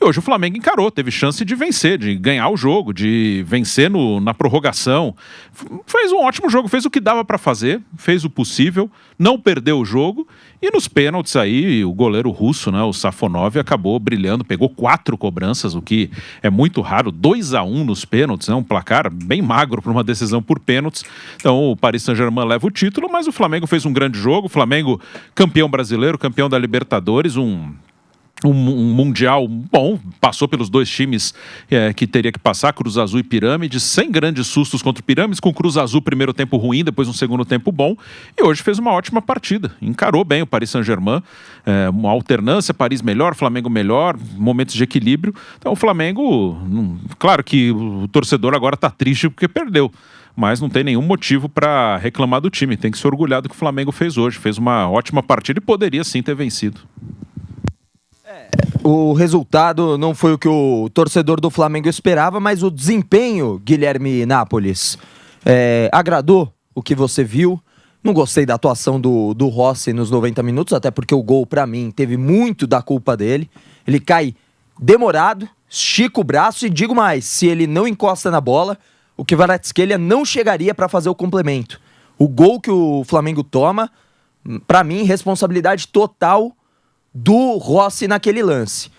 hoje o Flamengo encarou, teve chance de vencer, de ganhar o jogo, de vencer na prorrogação. Fez um ótimo jogo, fez o que dava para fazer, fez o possível, não perdeu o jogo. E nos pênaltis aí, o goleiro russo, né, o Safonov, acabou brilhando, pegou 4 cobranças, o que é muito raro, 2-1 nos pênaltis, né, um placar bem magro para uma decisão por pênaltis. Então o Paris Saint-Germain leva o título, mas o Flamengo fez um grande jogo, o Flamengo campeão brasileiro, campeão da Libertadores, um Mundial bom, passou pelos 2 times que teria que passar, Cruz Azul e Pirâmides, sem grandes sustos contra o Pirâmides, com Cruz Azul primeiro tempo ruim, depois um segundo tempo bom, e hoje fez uma ótima partida, encarou bem o Paris Saint-Germain, uma alternância, Paris melhor, Flamengo melhor, momentos de equilíbrio. Então o Flamengo, claro que o torcedor agora está triste porque perdeu, mas não tem nenhum motivo para reclamar do time, tem que se orgulhar do que o Flamengo fez hoje, fez uma ótima partida e poderia sim ter vencido. O resultado não foi o que o torcedor do Flamengo esperava, mas o desempenho, Guilherme Nápoles, agradou o que você viu. Não gostei da atuação do Rossi nos 90 minutos, até porque o gol, pra mim, teve muito da culpa dele. Ele cai demorado, estica o braço e digo mais, se ele não encosta na bola, o Kvaratskhelia não chegaria para fazer o complemento. O gol que o Flamengo toma, pra mim, responsabilidade total do Rossi naquele lance.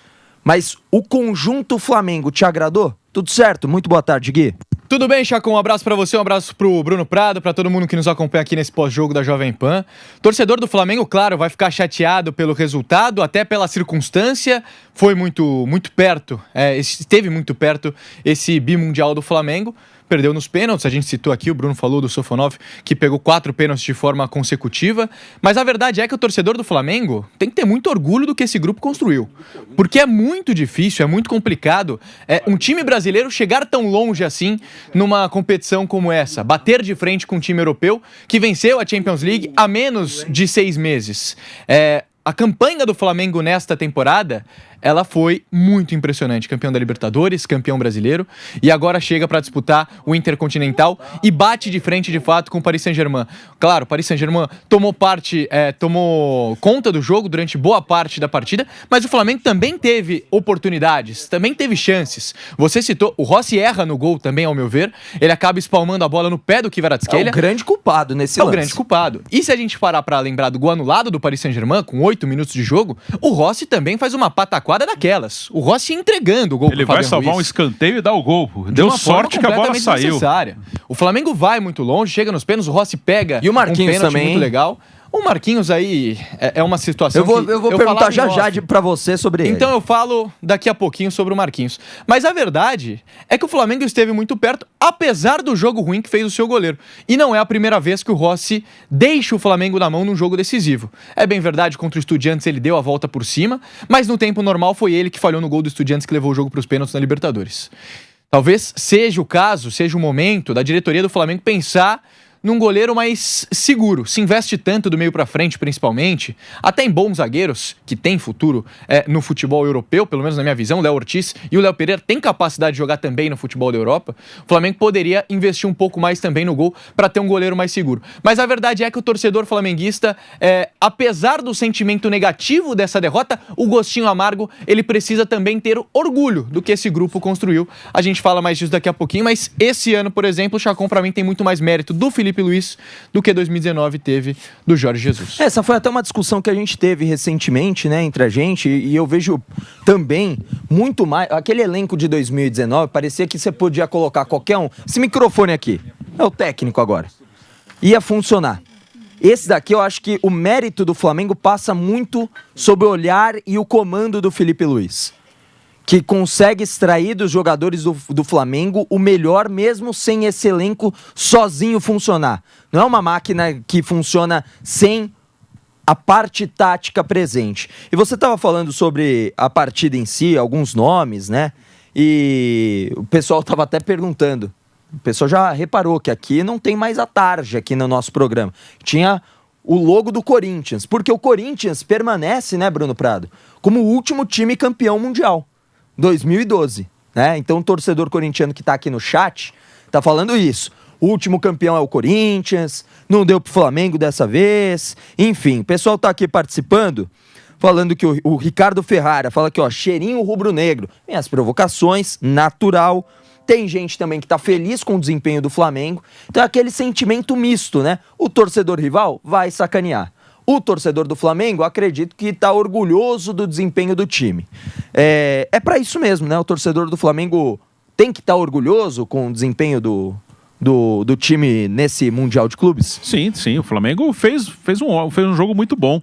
Mas o conjunto Flamengo te agradou? Tudo certo? Muito boa tarde, Gui. Tudo bem, Chacon? Um abraço pra você, um abraço pro Bruno Prado, pra todo mundo que nos acompanha aqui nesse pós-jogo da Jovem Pan. Torcedor do Flamengo, claro, vai ficar chateado pelo resultado, até pela circunstância. Foi muito perto, esteve muito perto esse bimundial do Flamengo. Perdeu nos pênaltis, a gente citou aqui, o Bruno falou do Sofonov, que pegou 4 pênaltis de forma consecutiva, mas a verdade é que o torcedor do Flamengo tem que ter muito orgulho do que esse grupo construiu, porque é muito difícil, é muito complicado um time brasileiro chegar tão longe assim numa competição como essa, bater de frente com um time europeu que venceu a Champions League há menos de 6 meses. A campanha do Flamengo nesta temporada, ela foi muito impressionante. Campeão da Libertadores, campeão brasileiro, e agora chega para disputar o Intercontinental e bate de frente, de fato, com o Paris Saint-Germain. Claro, o Paris Saint-Germain tomou conta do jogo durante boa parte da partida, mas o Flamengo também teve oportunidades, também teve chances. Você citou, o Rossi erra no gol também, ao meu ver, ele acaba espalmando a bola no pé do Kvaratskhelia. É o grande culpado nesse lance. É o grande culpado. E se a gente parar para lembrar do gol anulado do Paris Saint-Germain, com 8 minutos de jogo, o Rossi também faz uma pataquada daquelas. O Rossi entregando o gol pro Fabian Ruiz. Ele vai salvar um escanteio e dar o gol. Deu sorte que a bola saiu. Necessária. O Flamengo vai muito longe, chega nos pênaltis, o Rossi pega e o Marquinhos um pênalti também, muito legal. O Marquinhos aí é uma situação eu vou perguntar já pra você sobre ele. Então eu falo daqui a pouquinho sobre o Marquinhos. Mas a verdade é que o Flamengo esteve muito perto, apesar do jogo ruim que fez o seu goleiro. E não é a primeira vez que o Rossi deixa o Flamengo na mão num jogo decisivo. É bem verdade, contra o Estudiantes ele deu a volta por cima, mas no tempo normal foi ele que falhou no gol do Estudiantes que levou o jogo para os pênaltis na Libertadores. Talvez seja o caso, seja o momento da diretoria do Flamengo pensar num goleiro mais seguro. Se investe tanto do meio pra frente, principalmente, até em bons zagueiros, que tem futuro no futebol europeu, pelo menos na minha visão, o Léo Ortiz e o Léo Pereira têm capacidade de jogar também no futebol da Europa. O Flamengo poderia investir um pouco mais também no gol para ter um goleiro mais seguro. Mas a verdade é que o torcedor flamenguista, apesar do sentimento negativo dessa derrota, o gostinho amargo, ele precisa também ter orgulho do que esse grupo construiu. A gente fala mais disso daqui a pouquinho, mas esse ano, por exemplo, o Chacon pra mim tem muito mais mérito do Felipe Luiz do que 2019 teve do Jorge Jesus. Essa foi até uma discussão que a gente teve recentemente, né, entre a gente, e eu vejo também muito mais, aquele elenco de 2019, parecia que você podia colocar qualquer um, esse microfone aqui, é o técnico agora, ia funcionar. Esse daqui eu acho que o mérito do Flamengo passa muito sobre o olhar e o comando do Felipe Luiz, que consegue extrair dos jogadores do Flamengo o melhor, mesmo sem esse elenco sozinho funcionar. Não é uma máquina que funciona sem a parte tática presente. E você estava falando sobre a partida em si, alguns nomes, né? E o pessoal estava até perguntando. O pessoal já reparou que aqui não tem mais a tarja aqui no nosso programa. Tinha o logo do Corinthians, porque o Corinthians permanece, né, Bruno Prado, como o último time campeão mundial. 2012, né? Então o torcedor corintiano que tá aqui no chat tá falando isso. O último campeão é o Corinthians, não deu pro Flamengo dessa vez. Enfim, o pessoal tá aqui participando. falando que o Ricardo Ferrara fala que, ó, cheirinho rubro-negro. Tem as provocações, natural. Tem gente também que tá feliz com o desempenho do Flamengo. Então é aquele sentimento misto, né? O torcedor rival vai sacanear. O torcedor do Flamengo, acredito que tá orgulhoso do desempenho do time. É para isso mesmo, né? O torcedor do Flamengo tem que estar orgulhoso com o desempenho do time nesse Mundial de Clubes? Sim, o Flamengo fez um jogo muito bom.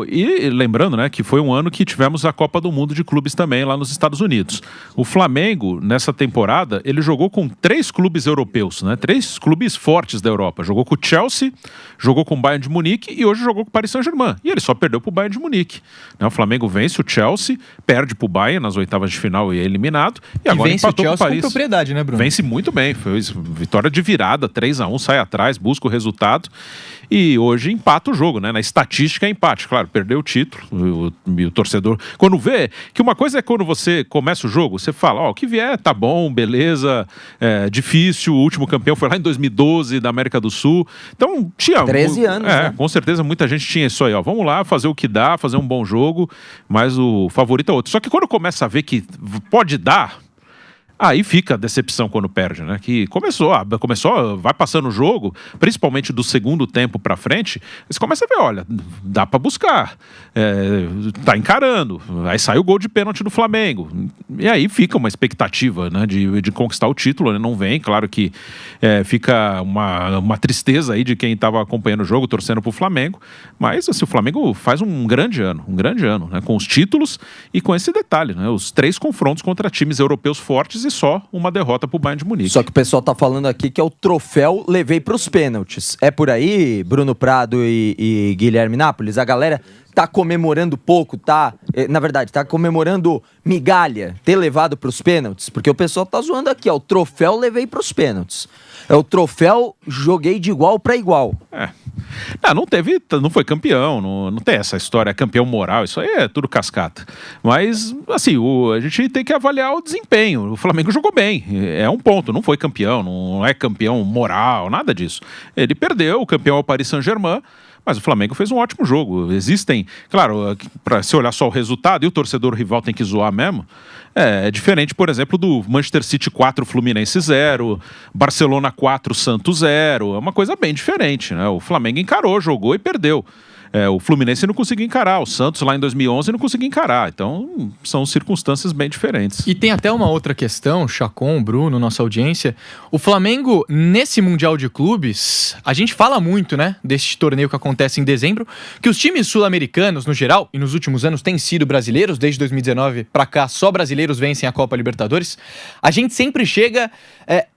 E lembrando, né, que foi um ano que tivemos a Copa do Mundo de Clubes também lá nos Estados Unidos. O Flamengo, nessa temporada, ele jogou com 3 clubes europeus, né, 3 clubes fortes da Europa. Jogou com o Chelsea, jogou com o Bayern de Munique e hoje jogou com o Paris Saint-Germain. E ele só perdeu para o Bayern de Munique. Né, o Flamengo vence o Chelsea, perde para o Bayern nas oitavas de final e é eliminado. E agora vence empatou o Chelsea com o Paris. Com propriedade, né, Bruno? Vence muito bem, foi vitória de virada, 3-1, sai atrás, busca o resultado e hoje empata o jogo, né? Na estatística é empate, claro, perdeu o título, o torcedor, quando vê, que uma coisa é quando você começa o jogo, você fala, ó, o que vier tá bom, beleza, difícil, o último campeão foi lá em 2012 da América do Sul, então tinha 13 anos, né? Com certeza muita gente tinha isso aí, ó, vamos lá fazer o que dá, fazer um bom jogo, mas o favorito é outro, só que quando começa a ver que pode dar, aí fica a decepção quando perde, né? Que começou, vai passando o jogo, principalmente do segundo tempo pra frente, você começa a ver, olha, dá pra buscar, tá encarando, aí sai o gol de pênalti do Flamengo, e aí fica uma expectativa, né, de conquistar o título, né? Não vem, claro que fica uma tristeza aí de quem tava acompanhando o jogo, torcendo pro Flamengo, mas assim, o Flamengo faz um grande ano, né? Com os títulos e com esse detalhe, né? Os 3 confrontos contra times europeus fortes e só uma derrota pro Bayern de Munique. Só que o pessoal tá falando aqui que é o troféu levei pros pênaltis. É por aí, Bruno Prado e Guilherme Nápoles? A galera tá comemorando pouco, na verdade, tá comemorando migalha, ter levado pros pênaltis, porque o pessoal tá zoando aqui, ó, o troféu levei pros pênaltis. É o troféu joguei de igual para igual. Não foi campeão, não tem essa história, campeão moral, isso aí é tudo cascata. Mas, assim, a gente tem que avaliar o desempenho. O Flamengo jogou bem, é um ponto, não foi campeão, não é campeão moral, nada disso. Ele perdeu, o campeão é o Paris Saint-Germain, mas o Flamengo fez um ótimo jogo. Existem, claro, para se olhar só o resultado, e o torcedor rival tem que zoar mesmo, é diferente, por exemplo, do Manchester City 4, Fluminense 0, Barcelona 4, Santos 0, é uma coisa bem diferente, né? O Flamengo encarou, jogou e perdeu. O Fluminense não conseguiu encarar, o Santos lá em 2011 não conseguiu encarar, então são circunstâncias bem diferentes. E tem até uma outra questão, Chacon, Bruno, nossa audiência, o Flamengo nesse Mundial de Clubes, a gente fala muito, né, deste torneio que acontece em dezembro, que os times sul-americanos no geral, e nos últimos anos têm sido brasileiros, desde 2019 pra cá só brasileiros vencem a Copa Libertadores, a gente sempre chega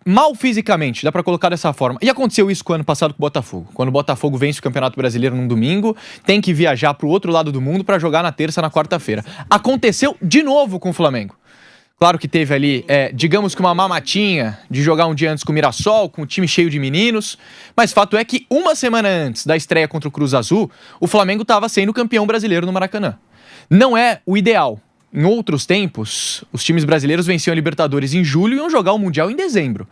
mal fisicamente, dá pra colocar dessa forma, e aconteceu isso com o ano passado com o Botafogo, quando o Botafogo vence o Campeonato Brasileiro num domingo, tem que viajar pro outro lado do mundo para jogar na terça, na quarta-feira. Aconteceu de novo com o Flamengo. Claro que teve ali, digamos que uma mamatinha de jogar um dia antes com o Mirassol, com o time cheio de meninos, mas fato é que uma semana antes da estreia contra o Cruz Azul, o Flamengo estava sendo campeão brasileiro no Maracanã. Não é o ideal. Em outros tempos, os times brasileiros venciam a Libertadores em julho e iam jogar o Mundial em dezembro.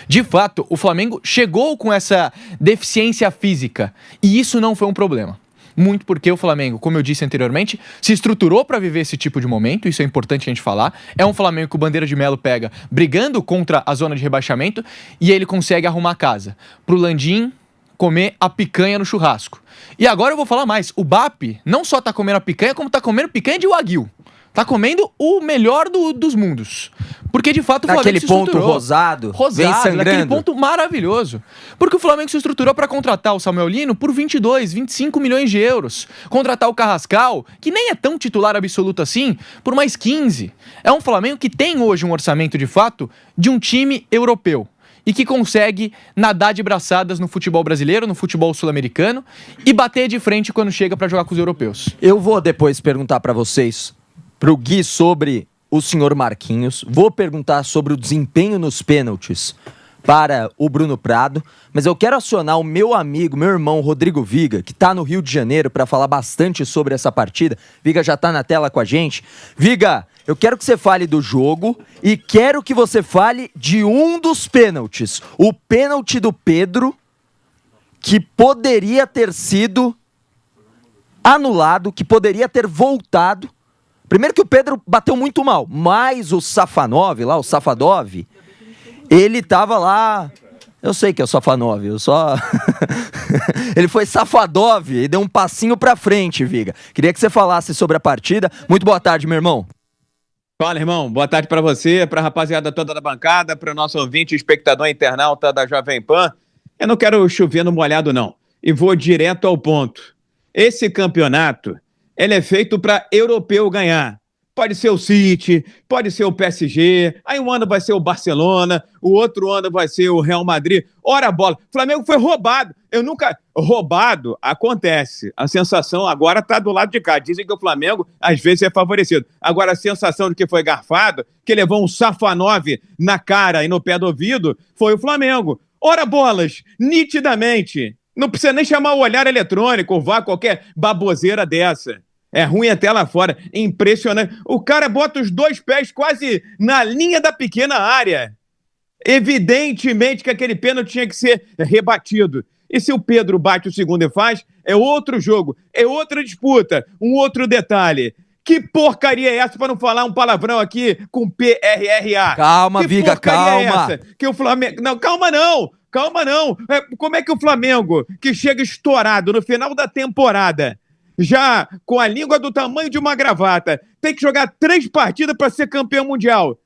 De fato, o Flamengo chegou com essa deficiência física e isso não foi um problema. Muito porque o Flamengo, como eu disse anteriormente, se estruturou para viver esse tipo de momento, isso é importante a gente falar. É um Flamengo que o Bandeira de Melo pega brigando contra a zona de rebaixamento e ele consegue arrumar a casa pro Landim comer a picanha no churrasco. E agora eu vou falar mais, o BAP não só tá comendo a picanha, como tá comendo picanha de Wagyu. Tá comendo o melhor dos mundos. Porque, de fato, o Flamengo naquele se estruturou. ponto rosado, vem sangrando. Naquele ponto maravilhoso. Porque o Flamengo se estruturou para contratar o Samuel Lino por 22, 25 milhões de euros. Contratar o Carrascal, que nem é tão titular absoluto assim, por mais 15. É um Flamengo que tem hoje um orçamento, de fato, de um time europeu. E que consegue nadar de braçadas no futebol brasileiro, no futebol sul-americano, e bater de frente quando chega para jogar com os europeus. Eu vou depois perguntar para vocês, pro Gui, sobre o senhor Marquinhos. Vou perguntar sobre o desempenho nos pênaltis para o Bruno Prado. Mas eu quero acionar o meu amigo, meu irmão Rodrigo Viga, que está no Rio de Janeiro, para falar bastante sobre essa partida. Viga já está na tela com a gente. Viga, eu quero que você fale do jogo e quero que você fale de um dos pênaltis. O pênalti do Pedro, que poderia ter sido anulado, que poderia ter voltado. Primeiro que o Pedro bateu muito mal, mas o Safanov, lá, o Safadov, ele tava lá... Eu sei que é o Safanov, eu só... Ele foi Safadov e deu um passinho pra frente, Viga. Queria que você falasse sobre a partida. Muito boa tarde, meu irmão. Fala, irmão. Boa tarde pra você, pra rapaziada toda da bancada, pro nosso ouvinte, espectador internauta da Jovem Pan. Eu não quero chover no molhado, não. E vou direto ao ponto. Esse campeonato, ele é feito pra europeu ganhar. Pode ser o City, pode ser o PSG, aí um ano vai ser o Barcelona, o outro ano vai ser o Real Madrid. Ora, bola, o Flamengo foi roubado. Eu nunca... Roubado acontece. A sensação agora tá do lado de cá. Dizem que o Flamengo, às vezes, é favorecido. Agora, a sensação de que foi garfado, que levou um Safanov na cara e no pé do ouvido, foi o Flamengo. Ora, bolas, nitidamente. Não precisa nem chamar o olhar eletrônico ou vá qualquer baboseira dessa. É ruim até lá fora. Impressionante. O cara bota os dois pés quase na linha da pequena área. Evidentemente que aquele pênalti tinha que ser rebatido. E se o Pedro bate o segundo e faz, é outro jogo, é outra disputa, um outro detalhe. Que porcaria é essa, para não falar um palavrão aqui com PRRA? Calma, Viga, calma. Que o Flamengo... Não, calma não. Calma não. Como é que o Flamengo, que chega estourado no final da temporada, já com a língua do tamanho de uma gravata, tem que jogar 3 partidas para ser campeão mundial?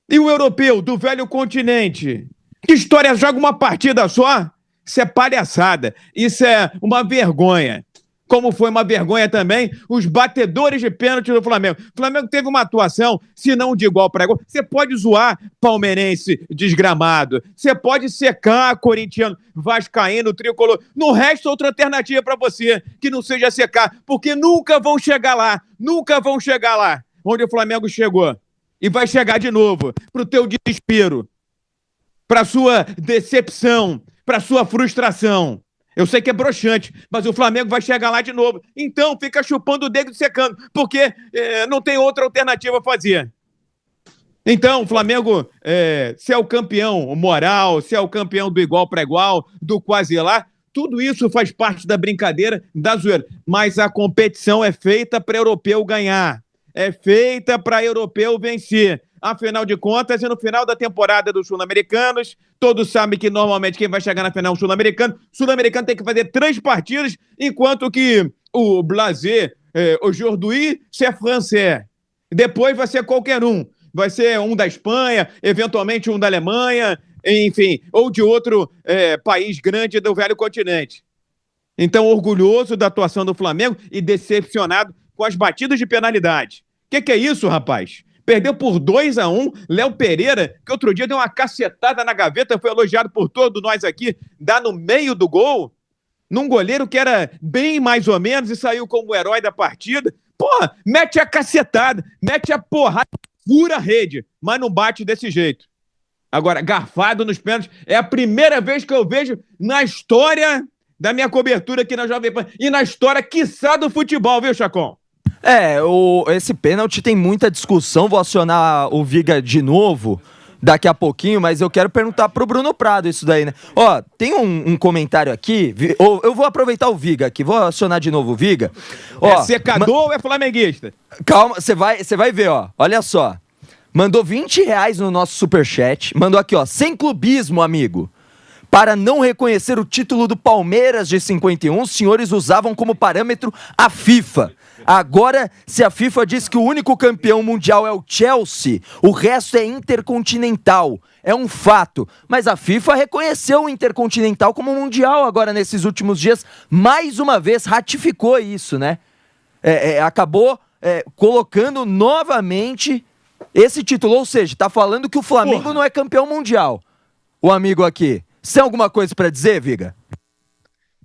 E o europeu do velho continente? Que história, joga uma partida só? Isso é palhaçada. Isso é uma vergonha. Como foi uma vergonha também os batedores de pênalti do Flamengo. O Flamengo teve uma atuação, se não de igual para igual. Você pode zoar palmeirense desgramado. Você pode secar corintiano, vascaíno, tricolor. Não resta outra alternativa para você que não seja secar, porque nunca vão chegar lá. Nunca vão chegar lá onde o Flamengo chegou. E vai chegar de novo pro teu desespero, pra sua decepção, pra sua frustração. Eu sei que é broxante, mas o Flamengo vai chegar lá de novo. Então fica chupando o dedo e secando, porque não tem outra alternativa a fazer. Então o Flamengo, se é o campeão moral, se é o campeão do igual para igual, do quase lá, tudo isso faz parte da brincadeira, da zoeira. Mas a competição é feita para europeu ganhar. É feita para europeu vencer. Afinal de contas, e no final da temporada dos Sul-Americanos, todos sabem que normalmente quem vai chegar na final é o Sul-Americano. O Sul-Americano tem que fazer 3 partidas, enquanto que o Blasé, aujourd'hui, c'est français. Depois vai ser qualquer um. Vai ser um da Espanha, eventualmente um da Alemanha, enfim, ou de outro país grande do velho continente. Então, orgulhoso da atuação do Flamengo e decepcionado com as batidas de penalidade. O que é isso, rapaz? Perdeu por 2-1, Léo Pereira, que outro dia deu uma cacetada na gaveta, foi elogiado por todos nós aqui, dá no meio do gol, num goleiro que era bem mais ou menos e saiu como herói da partida. Porra, mete a cacetada, mete a porrada, fura a rede, mas não bate desse jeito. Agora, garfado nos pênaltis, é a primeira vez que eu vejo na história da minha cobertura aqui na Jovem Pan e na história, quiçá, do futebol, viu, Chacon? Esse pênalti tem muita discussão, vou acionar o Viga de novo daqui a pouquinho, mas eu quero perguntar pro Bruno Prado isso daí, né? Ó, tem um comentário aqui, eu vou aproveitar o Viga aqui, vou acionar de novo o Viga. Ó, é secador ou é flamenguista? Calma, você vai ver, ó, olha só. Mandou R$20 no nosso superchat, mandou aqui, ó, sem clubismo, amigo. Para não reconhecer o título do Palmeiras de 51, os senhores usavam como parâmetro a FIFA. Agora, se a FIFA diz que o único campeão mundial é o Chelsea, o resto é intercontinental. É um fato. Mas a FIFA reconheceu o intercontinental como mundial agora nesses últimos dias. Mais uma vez, ratificou isso, né? Acabou colocando novamente esse título. Ou seja, tá falando que o Flamengo não é campeão mundial. O amigo aqui. Você tem alguma coisa pra dizer, Viga?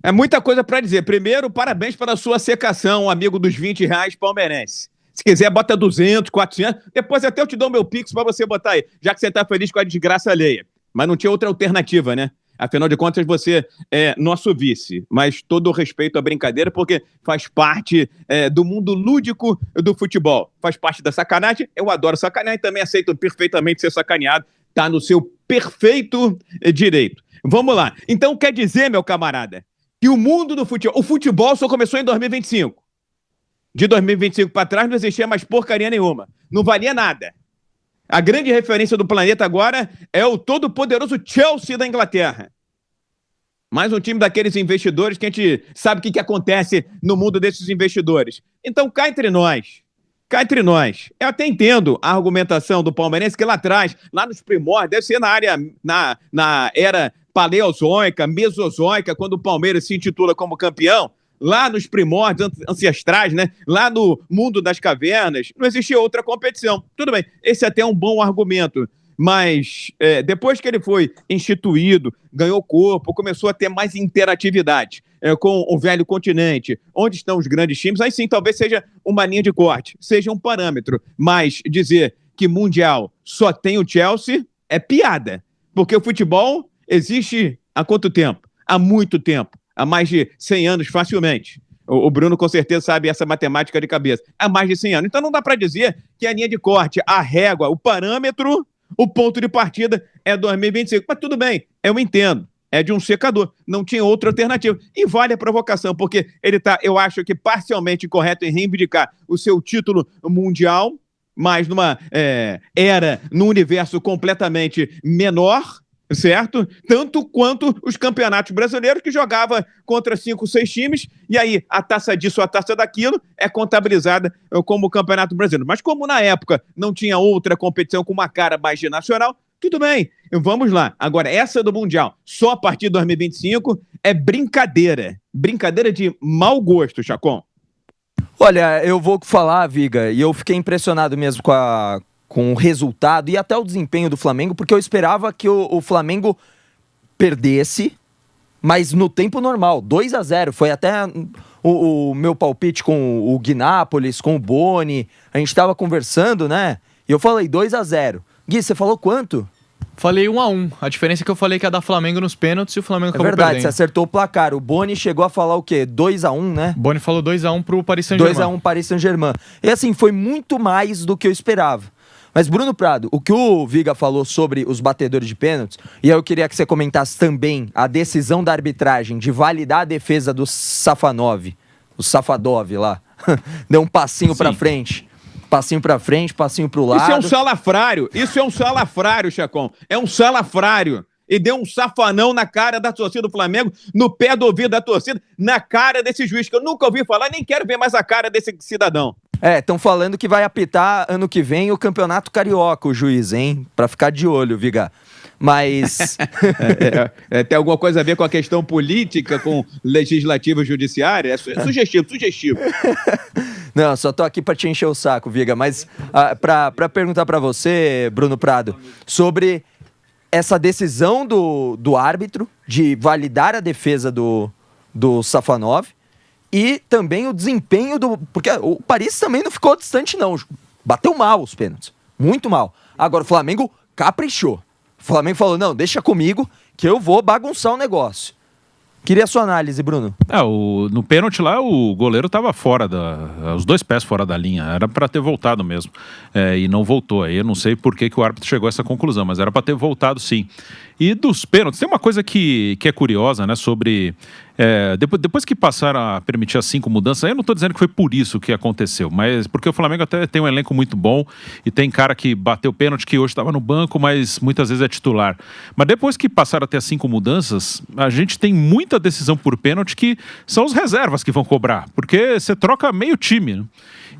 É muita coisa pra dizer. Primeiro, parabéns pela sua secação, amigo dos R$20 palmeirense. Se quiser, bota 200, 400. Depois até eu te dou meu Pix pra você botar aí, já que você tá feliz com a desgraça alheia. Mas não tinha outra alternativa, né? Afinal de contas, você é nosso vice. Mas todo o respeito à brincadeira, porque faz parte do mundo lúdico do futebol. Faz parte da sacanagem. Eu adoro sacanear e também aceito perfeitamente ser sacaneado. Tá no seu perfeito direito. Vamos lá. Então quer dizer, meu camarada, que o mundo do futebol... O futebol só começou em 2025. De 2025 para trás não existia mais porcaria nenhuma. Não valia nada. A grande referência do planeta agora é o todo-poderoso Chelsea da Inglaterra. Mais um time daqueles investidores que a gente sabe o que acontece no mundo desses investidores. Então, cá entre nós. Cá entre nós. Eu até entendo a argumentação do palmeirense que lá atrás, lá nos primórdios, deve ser na era paleozoica, mesozoica, quando o Palmeiras se intitula como campeão, lá nos primórdios ancestrais, né? Lá no mundo das cavernas, não existia outra competição. Tudo bem, esse até é um bom argumento. Mas depois que ele foi instituído, ganhou corpo, começou a ter mais interatividade com o velho continente, onde estão os grandes times, aí sim talvez seja uma linha de corte, seja um parâmetro. Mas dizer que Mundial só tem o Chelsea é piada, porque o futebol existe há quanto tempo? Há muito tempo, há mais de 100 anos facilmente. O Bruno com certeza sabe essa matemática de cabeça. Há mais de 100 anos. Então não dá para dizer que a linha de corte, a régua, o parâmetro... O ponto de partida é 2025. Mas tudo bem, eu entendo. É de um secador. Não tinha outra alternativa. E vale a provocação, porque ele está, eu acho que parcialmente incorreto em reivindicar o seu título mundial, mas numa era, num universo completamente menor, certo? Tanto quanto os campeonatos brasileiros, que jogava contra 5, 6 times, e aí a taça disso, a taça daquilo, é contabilizada como o Campeonato Brasileiro. Mas como na época não tinha outra competição com uma cara mais de nacional, tudo bem, vamos lá. Agora, essa do Mundial, só a partir de 2025, é brincadeira. Brincadeira de mau gosto, Chacon. Olha, eu vou falar, Viga, e eu fiquei impressionado mesmo com o resultado e até o desempenho do Flamengo, porque eu esperava que o Flamengo perdesse, mas no tempo normal, 2-0. Foi até o meu palpite com o Guinápolis, com o Boni, a gente estava conversando, né? E eu falei 2-0. Gui, você falou quanto? Falei 1-1. A diferença é que eu falei que ia dar Flamengo nos pênaltis e o Flamengo acabou verdade, perdendo. Você acertou o placar. O Boni chegou a falar o quê? 2-1, né? Boni falou 2-1 pro Paris Saint-Germain. 2-1 Paris Saint-Germain. E assim, foi muito mais do que eu esperava. Mas, Bruno Prado, o que o Viga falou sobre os batedores de pênaltis, e eu queria que você comentasse também a decisão da arbitragem de validar a defesa do Safanov, o Safadov lá. Deu um passinho pra frente. Passinho pra frente, passinho pro lado. Isso é um salafrário, Chacon. É um salafrário. E deu um safanão na cara da torcida do Flamengo, no pé do ouvido da torcida, na cara desse juiz, que eu nunca ouvi falar, nem quero ver mais a cara desse cidadão. Estão falando que vai apitar ano que vem o Campeonato Carioca, o juiz, hein? Pra ficar de olho, Viga. Mas... tem alguma coisa a ver com a questão política, com legislativo e judiciário? É sugestivo. Não, só tô aqui pra te encher o saco, Viga. Mas pra perguntar pra você, Bruno Prado, sobre essa decisão do árbitro de validar a defesa do Safanov e também o desempenho porque o Paris também não ficou distante, não. Bateu mal os pênaltis. Muito mal. Agora o Flamengo caprichou. O Flamengo falou, não, deixa comigo que eu vou bagunçar o negócio. Queria a sua análise, Bruno. No pênalti lá, o goleiro tava fora os 2 pés fora da linha. Era para ter voltado mesmo. E não voltou. Aí eu não sei por que o árbitro chegou a essa conclusão, mas era para ter voltado sim. E dos pênaltis, tem uma coisa que é curiosa, né? Sobre... depois que passaram a permitir as 5 mudanças, aí eu não estou dizendo que foi por isso que aconteceu, mas porque o Flamengo até tem um elenco muito bom e tem cara que bateu pênalti que hoje estava no banco, mas muitas vezes é titular. Mas depois que passaram a ter as 5 mudanças, a gente tem muita decisão por pênalti que são os reservas que vão cobrar, porque você troca meio time, né?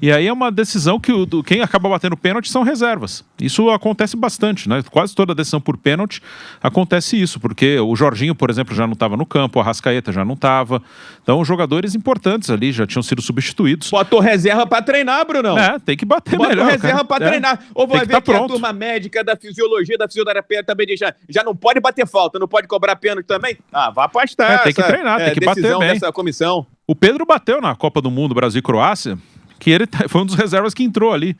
E aí é uma decisão que quem acaba batendo pênalti são reservas. Isso acontece bastante, né? Quase toda decisão por pênalti acontece isso, porque o Jorginho, por exemplo, já não estava no campo, o Arrascaeta já não estava. Então, jogadores importantes ali já tinham sido substituídos. Botou reserva pra treinar, Brunão. Tem que bater melhor. Botou reserva pra treinar. Ou vai ver que pronto. A turma médica da fisiologia, da fisioterapia também já não pode bater falta, não pode cobrar pênalti também? Vá pastar. Tem que treinar, tem que bater bem. Dessa comissão. O Pedro bateu na Copa do Mundo, Brasil e Croácia, que ele foi um dos reservas que entrou ali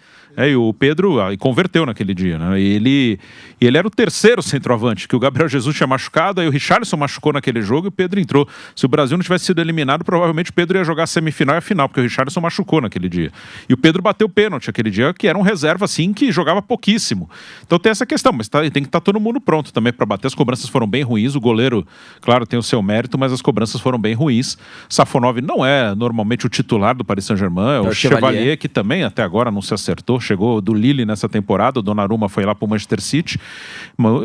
E o Pedro converteu naquele dia, né? E ele era o terceiro centroavante, que o Gabriel Jesus tinha machucado, aí o Richarlison machucou naquele jogo e o Pedro entrou. Se o Brasil não tivesse sido eliminado, provavelmente o Pedro ia jogar a semifinal e a final, porque o Richarlison machucou naquele dia. E o Pedro bateu pênalti aquele dia, que era um reserva, assim, que jogava pouquíssimo. Então tem essa questão, mas tem que estar todo mundo pronto também para bater. As cobranças foram bem ruins, o goleiro, claro, tem o seu mérito, mas as cobranças foram bem ruins. Safonov não é normalmente o titular do Paris Saint-Germain, é o Chevalier, que também até agora não se acertou, chegou do Lille nessa temporada, o Donnarumma foi lá pro Manchester City.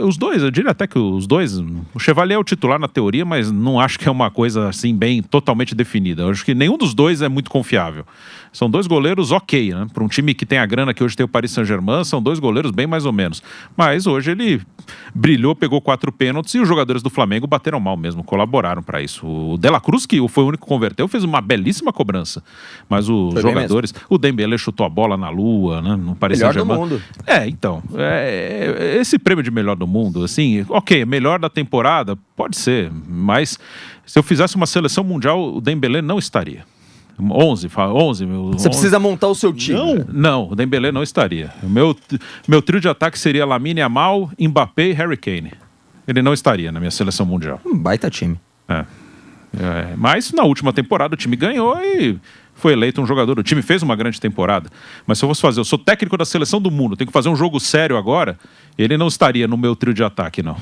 Os dois, eu diria até que os dois, o Chevalier é o titular na teoria, mas não acho que é uma coisa assim bem totalmente definida. Eu acho que nenhum dos dois é muito confiável. São dois goleiros ok, né? Para um time que tem a grana que hoje tem o Paris Saint-Germain, são dois goleiros bem mais ou menos. Mas hoje ele brilhou, pegou 4 pênaltis e os jogadores do Flamengo bateram mal mesmo, colaboraram para isso. O De La Cruz, que foi o único que converteu, fez uma belíssima cobrança. Mas os jogadores, o Dembélé chutou a bola na lua, né? No Paris Saint-Germain. Melhor do mundo. Então, esse prêmio de melhor do mundo, assim, ok, melhor da temporada, pode ser, mas se eu fizesse uma seleção mundial, o Dembélé não estaria. 11. Você precisa montar o seu time. Não, o Dembélé não estaria. O meu trio de ataque seria Lamine Yamal, Mbappé e Harry Kane. Ele não estaria na minha seleção mundial. Baita time. Mas na última temporada o time ganhou e foi eleito um jogador. O time fez uma grande temporada. Mas se eu fosse fazer, eu sou técnico da seleção do mundo, tenho que fazer um jogo sério agora, ele não estaria no meu trio de ataque, não.